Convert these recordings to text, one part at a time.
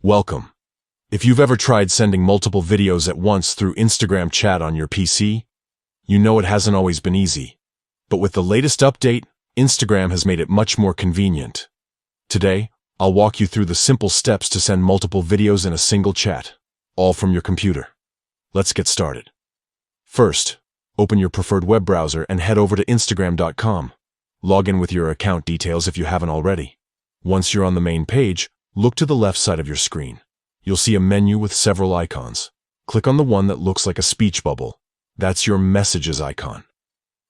Welcome. If you've ever tried sending multiple videos at once through Instagram chat on your PC, you know it hasn't always been easy. But with the latest update, Instagram has made it much more convenient. Today, I'll walk you through the simple steps to send multiple videos in a single chat, all from your computer. Let's get started. First, open your preferred web browser and head over to Instagram.com. Log in with your account details if you haven't already. Once you're on the main page, look to the left side of your screen. You'll see a menu with several icons. Click on the one that looks like a speech bubble. That's your messages icon.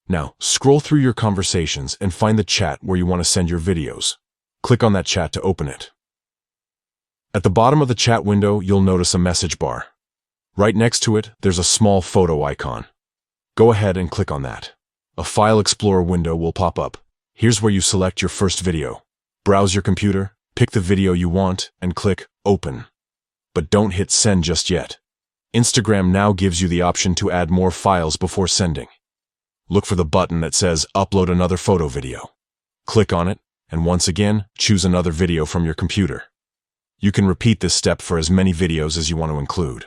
Now, scroll through your conversations and find the chat where you want to send your videos. Click on that chat to open it. At the bottom of the chat window, you'll notice a message bar. Right next to it, there's a small photo icon. Go ahead and click on that. A File Explorer window will pop up. Here's where you select your first video. Browse your computer, pick the video you want, and click Open. But don't hit Send just yet. Instagram now gives you the option to add more files before sending. Look for the button that says Upload another photo video. Click on it, and once again, choose another video from your computer. You can repeat this step for as many videos as you want to include.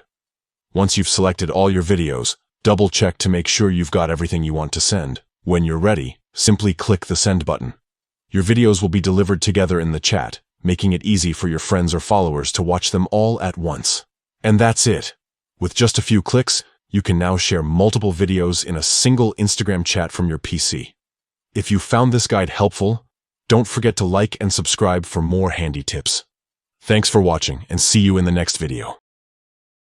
Once you've selected all your videos, double-check to make sure you've got everything you want to send. When you're ready, simply click the Send button. Your videos will be delivered together in the chat, making it easy for your friends or followers to watch them all at once. And that's it. With just a few clicks, you can now share multiple videos in a single Instagram chat from your PC. If you found this guide helpful, don't forget to like and subscribe for more handy tips. Thanks for watching, and see you in the next video.